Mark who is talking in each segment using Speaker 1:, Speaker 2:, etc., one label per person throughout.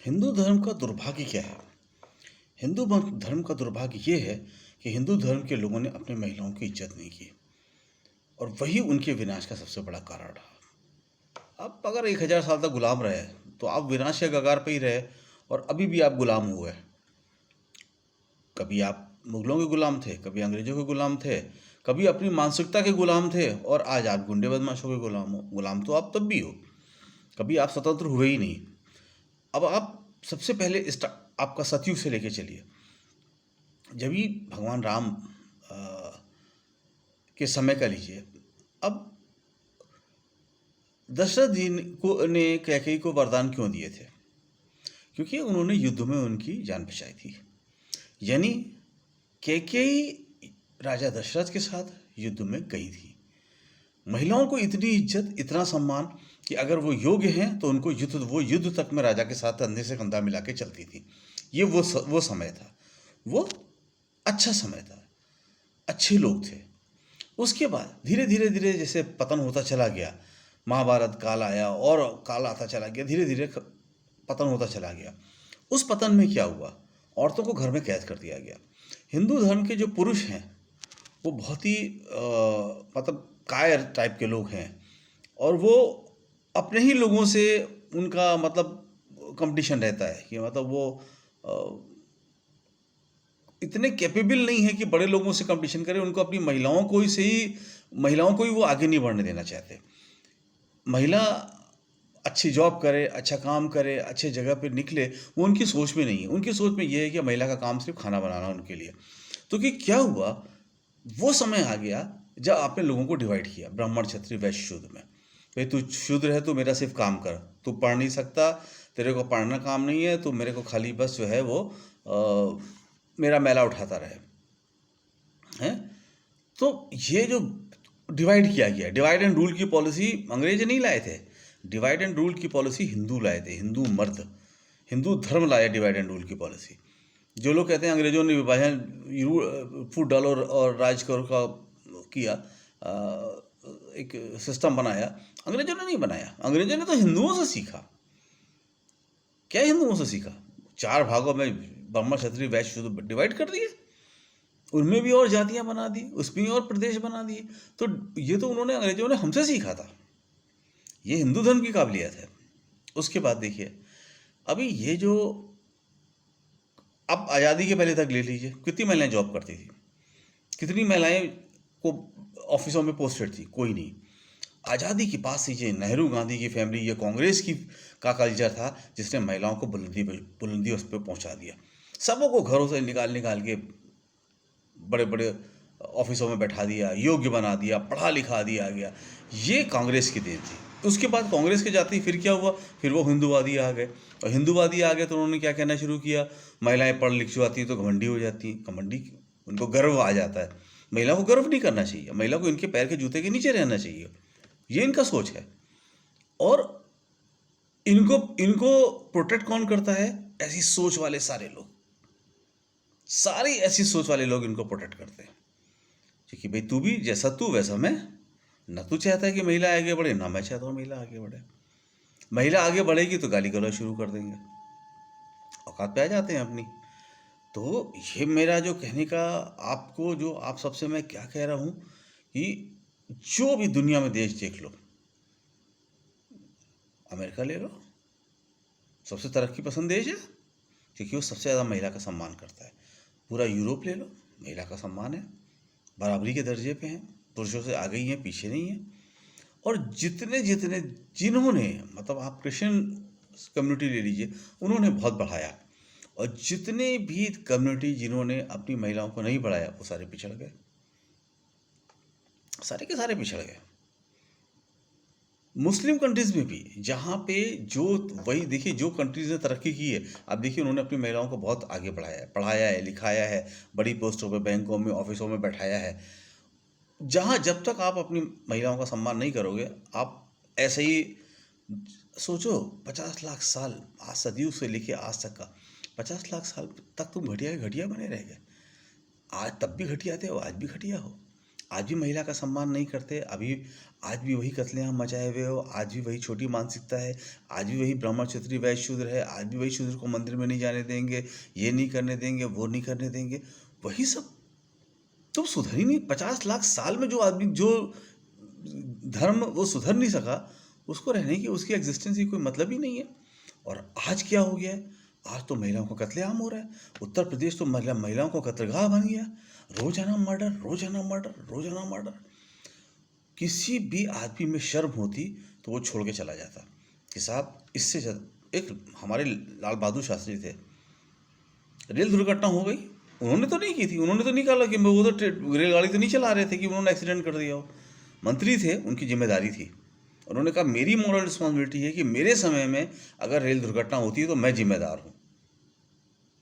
Speaker 1: हिंदू धर्म का दुर्भाग्य क्या है? धर्म का दुर्भाग्य ये है कि हिंदू धर्म के लोगों ने अपनी महिलाओं की इज्जत नहीं की और वही उनके विनाश का सबसे बड़ा कारण रहा। आप अगर 1000 साल तक गुलाम रहे तो आप विनाश के कगार पे ही रहे और अभी भी आप गुलाम हुए। कभी आप मुगलों के गुलाम थे, कभी अंग्रेजों के गुलाम थे, कभी अपनी मानसिकता के गुलाम थे और आज आप गुंडे बदमाशों के गुलाम हो। गुलाम तो आप तब भी हो, कभी आप स्वतंत्र हुए ही नहीं। अब आप सबसे पहले आपका सतयुग से लेके चलिए। जब भी भगवान राम के समय का लीजिए। अब दशरथ जी ने कैकेयी को वरदान क्यों दिए थे? क्योंकि उन्होंने युद्ध में उनकी जान बचाई थी। यानी कैकेयी राजा दशरथ के साथ युद्ध में गई थी। महिलाओं को इतनी इज्जत, इतना सम्मान कि अगर वो योग्य हैं तो उनको वो युद्ध तक में राजा के साथ कंधे से कंधा मिला के चलती थी। ये वो समय था, वो अच्छा समय था, अच्छे लोग थे। उसके बाद धीरे धीरे धीरे जैसे पतन होता चला गया, महाभारत काल आया और काल आता चला गया, धीरे धीरे पतन होता चला गया। उस पतन में क्या हुआ? औरतों को घर में कैद कर दिया गया। हिंदू धर्म के जो पुरुष हैं वो बहुत ही मतलब कायर टाइप के लोग हैं और वो अपने ही लोगों से उनका मतलब कंपटीशन रहता है कि मतलब वो इतने कैपेबल नहीं है कि बड़े लोगों से कंपटीशन करें। उनको अपनी महिलाओं को ही वो आगे नहीं बढ़ने देना चाहते। महिला अच्छी जॉब करे, अच्छा काम करे, अच्छे जगह पे निकले, वो उनकी सोच में नहीं है। उनकी सोच में ये है कि महिला का काम सिर्फ खाना बनाना उनके लिए। तो कि क्या हुआ, वो समय आ गया जब आपने लोगों को डिवाइड किया ब्राह्मण, क्षत्रिय, वैश्य, शूद्र में। भाई तू शूद्र है तो मेरा सिर्फ काम कर, तू पढ़ नहीं सकता, तेरे को पढ़ना काम नहीं है, तो मेरे को खाली बस जो है वो मेरा मैला उठाता रहे हैं। तो ये जो डिवाइड किया गया, डिवाइड एंड रूल की पॉलिसी अंग्रेज नहीं लाए थे। डिवाइड एंड रूल की पॉलिसी हिंदू लाए थे, हिंदू मर्द, हिंदू धर्म लाया डिवाइड एंड रूल की पॉलिसी। जो लोग कहते हैं अंग्रेजों ने विभाजन, फूट डालो और राज करो का किया, एक सिस्टम बनाया, अंग्रेजों ने नहीं बनाया। अंग्रेजों ने तो हिंदुओं से सीखा। क्या हिंदुओं से सीखा? 4 भागों में ब्राह्मण, क्षत्रिय, वैश्य, शूद्र डिवाइड कर दिए, उनमें भी और जातियां बना दी, उसमें और प्रदेश बना दिए। तो ये तो उन्होंने, अंग्रेजों ने हमसे सीखा था। ये हिंदू धर्म की काबिलियत है। उसके बाद देखिए, अभी ये जो अब आज़ादी के पहले तक ले लीजिए, कितनी महिलाएं जॉब करती थी, कितनी महिलाएं को ऑफिसों में पोस्टेड थी? कोई नहीं। आज़ादी के बाद से ये नेहरू गांधी की फैमिली, ये कांग्रेस की का कल्चर था जिसने महिलाओं को बुलंदी उस पर पहुंचा दिया। सबों को घरों से निकाल निकाल के बड़े बड़े ऑफिसों में बैठा दिया, योग्य बना दिया, पढ़ा लिखा दिया गया। ये कांग्रेस की देन थी। उसके बाद कांग्रेस के जाते ही फिर क्या हुआ? फिर वो हिंदूवादी आ गए, और हिंदूवादी आ गए तो उन्होंने क्या कहना शुरू किया? महिलाएं पढ़ लिख जाती तो घमंडी हो जाती। घमंडी, उनको गर्व आ जाता है। महिला को गर्व नहीं करना चाहिए, महिला को इनके पैर के जूते के नीचे रहना चाहिए। ये इनका सोच है। और इनको इनको प्रोटेक्ट कौन करता है? ऐसी सोच वाले सारे लोग, सारी ऐसी सोच वाले लोग इनको प्रोटेक्ट करते हैं। क्योंकि भाई तू भी जैसा तू वैसा मैं। ना तू चाहता है कि महिला आगे बढ़े, ना मैं चाहता हूँ महिला आगे बढ़े। महिला आगे बढ़ेगी तो गाली गलौज शुरू कर देंगे, औकात पे आ जाते हैं अपनी। तो ये मेरा जो कहने का आपको, जो आप सबसे मैं क्या कह रहा हूँ कि जो भी दुनिया में देश देख लो, अमेरिका ले लो, सबसे तरक्की पसंद देश है क्योंकि वो सबसे ज़्यादा महिला का सम्मान करता है। पूरा यूरोप ले लो, महिला का सम्मान है, बराबरी के दर्जे पे हैं, पुरुषों से आगे ही हैं, पीछे नहीं हैं। और जितने जितने जिन्होंने, मतलब आप क्रिश्चियन कम्युनिटी ले लीजिए, उन्होंने बहुत बढ़ाया। और जितने भी कम्युनिटी जिन्होंने अपनी महिलाओं को नहीं बढ़ाया, वो सारे पिछड़ गए, सारे के सारे पिछड़ गए। मुस्लिम कंट्रीज़ में भी, जहाँ पे जो, वही देखिए जो कंट्रीज़ ने तरक्की की है, अब देखिए उन्होंने अपनी महिलाओं को बहुत आगे बढ़ाया है, पढ़ाया है, लिखाया है, बड़ी पोस्टों पे, बैंकों में, ऑफिसों में बैठाया है। जहाँ जब तक आप अपनी महिलाओं का सम्मान नहीं करोगे, आप ऐसे ही सोचो, 50 लाख साल, आज सदियों से लेके आज तक का 50 लाख साल तक तुम घटिया के घटिया बने रह गए। आज तब भी घटिया थे हो, आज भी घटिया हो। आज भी महिला का सम्मान नहीं करते। अभी आज भी वही कत्लेआम मचाए हुए हो, आज भी वही छोटी मानसिकता है, आज भी वही ब्राह्मण क्षत्रिय वैश्य शूद्र है, आज भी वही शूद्र को मंदिर में नहीं जाने देंगे, ये नहीं करने देंगे, वो नहीं करने देंगे, वही सब। तुम सुधर ही नहीं। 50 लाख साल में जो आदमी, जो धर्म वो सुधर नहीं सका, उसको रहने की, उसकी एग्जिस्टेंस की कोई मतलब ही नहीं है। और आज क्या हो गया है? आज तो महिलाओं का कत्लेआम हो रहा है। उत्तर प्रदेश तो महिलाओं को कत्लगाह बन गया। रोजाना मर्डर, रोजाना मर्डर, रोजाना मर्डर। किसी भी आदमी में शर्म होती तो वो छोड़ के चला जाता कि साहब इससे ज़्यादा। एक हमारे लाल बहादुर शास्त्री थे, रेल दुर्घटना हो गई, उन्होंने तो नहीं की थी, उन्होंने तो नहीं कहा कि वो तो रेलगाड़ी तो नहीं चला रहे थे कि उन्होंने एक्सीडेंट कर दिया हो। मंत्री थे, उनकी जिम्मेदारी थी। उन्होंने कहा मेरी मोरल रिस्पॉन्सिबिलिटी है कि मेरे समय में अगर रेल दुर्घटना होती है तो मैं जिम्मेदार हूँ।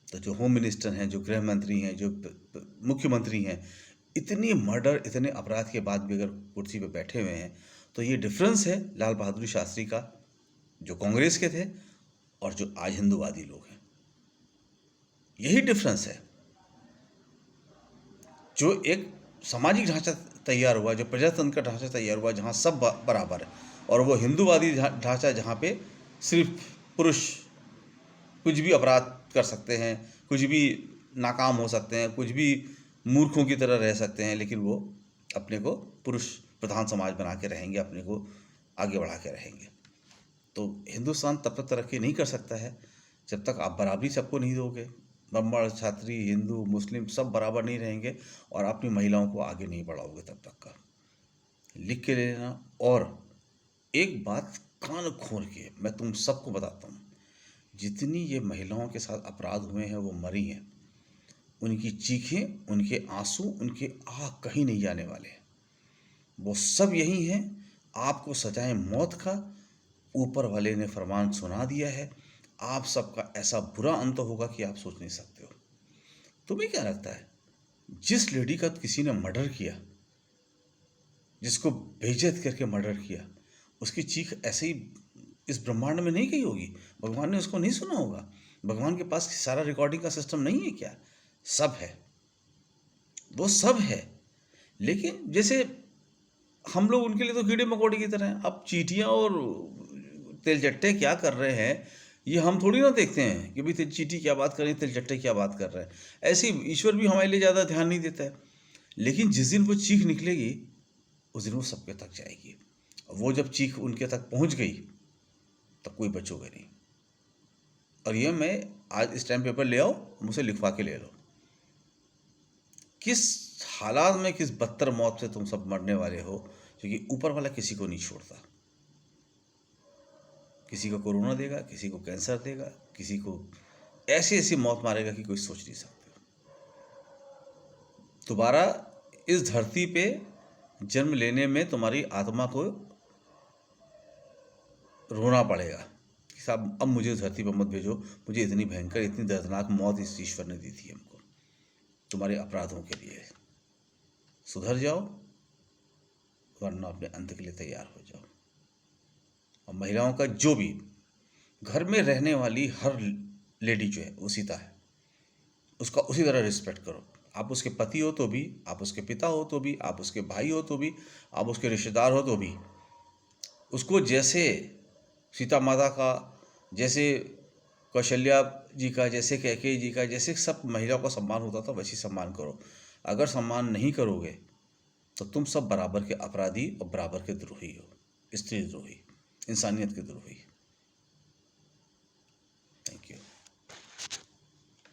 Speaker 1: तो जो होम मिनिस्टर हैं, जो गृह मंत्री हैं, जो मुख्यमंत्री हैं, इतनी मर्डर, इतने अपराध के बाद भी अगर कुर्सी पे बैठे हुए हैं, तो ये डिफरेंस है लाल बहादुर शास्त्री का, जो कांग्रेस के थे, और जो आज हिंदूवादी लोग हैं। यही डिफरेंस है। जो एक सामाजिक ढांचा तैयार हुआ, जो प्रजातंत्र का ढांचा तैयार हुआ, जहाँ सब बराबर है, और वो हिंदूवादी ढांचा जहाँ पे सिर्फ पुरुष कुछ भी अपराध कर सकते हैं, कुछ भी नाकाम हो सकते हैं, कुछ भी मूर्खों की तरह रह सकते हैं, लेकिन वो अपने को पुरुष प्रधान समाज बना के रहेंगे, अपने को आगे बढ़ा के रहेंगे। तो हिंदुस्तान तब तक तरक्की नहीं कर सकता है जब तक आप बराबरी सबको नहीं दोगे। ब्राह्मण, क्षत्रिय, हिंदू, मुस्लिम सब बराबर नहीं रहेंगे और अपनी महिलाओं को आगे नहीं बढ़ाओगे तब तक का। लिख के लेना। और एक बात कान खोल के मैं तुम सबको बताता हूँ, जितनी ये महिलाओं के साथ अपराध हुए हैं वो मरी हैं, उनकी चीखें, उनके आंसू, उनके आह कहीं नहीं जाने वाले हैं। वो सब यही हैं। आपको सजाए मौत का ऊपर वाले ने फरमान सुना दिया है। आप सबका ऐसा बुरा अंत होगा कि आप सोच नहीं सकते हो। तुम्हें क्या लगता है, जिस लेडी का किसी ने मर्डर किया, जिसको बेइज्जत करके मर्डर किया, उसकी चीख ऐसे ही इस ब्रह्मांड में नहीं गई होगी? भगवान ने उसको नहीं सुना होगा? भगवान के पास सारा रिकॉर्डिंग का सिस्टम नहीं है क्या? सब है, वो सब है। लेकिन जैसे हम लोग उनके लिए तो कीड़े मकोड़े की तरह हैं। अब चींटियाँ और तिलचट्टे क्या कर रहे हैं, ये हम थोड़ी ना देखते हैं कि भाई चींटी क्या बात कर रही है, तिलचट्टे क्या बात कर रहे हैं। ऐसे ही ईश्वर भी हमारे लिए ज़्यादा ध्यान नहीं देता है। लेकिन जिस दिन वो चीख निकलेगी, उस दिन वो सबके तक जाएगी। वो जब चीख उनके तक पहुंच गई तब कोई बचोगे नहीं। और ये मैं आज इस टाइम पेपर ले आओ, मुझसे लिखवा के ले लो, किस हालात में, किस बदतर मौत से तुम सब मरने वाले हो, क्योंकि ऊपर वाला किसी को नहीं छोड़ता। किसी को कोरोना देगा, किसी को कैंसर देगा, किसी को ऐसी ऐसी मौत मारेगा कि कोई सोच नहीं सकते। दोबारा इस धरती पे जन्म लेने में तुम्हारी आत्मा को रोना पड़ेगा कि साहब अब मुझे धरती पर मत भेजो, मुझे इतनी भयंकर, इतनी दर्दनाक मौत इस ईश्वर ने दी थी हमको तुम्हारे अपराधों के लिए। सुधर जाओ, वरना अपने अंत के लिए तैयार हो जाओ। और महिलाओं का जो भी घर में रहने वाली हर लेडी जो है वो सीता है, उसका उसी तरह रिस्पेक्ट करो। आप उसके पति हो तो भी, आप उसके पिता हो तो भी, आप उसके भाई हो तो भी, आप उसके रिश्तेदार हो तो भी, उसको जैसे सीता माता का, जैसे कौशल्या जी का, जैसे कैकेयी जी का, जैसे सब महिला का सम्मान होता था, वैसे सम्मान करो। अगर सम्मान नहीं करोगे तो तुम सब बराबर के अपराधी और बराबर के द्रोही हो, स्त्री द्रोही, इंसानियत के द्रोही।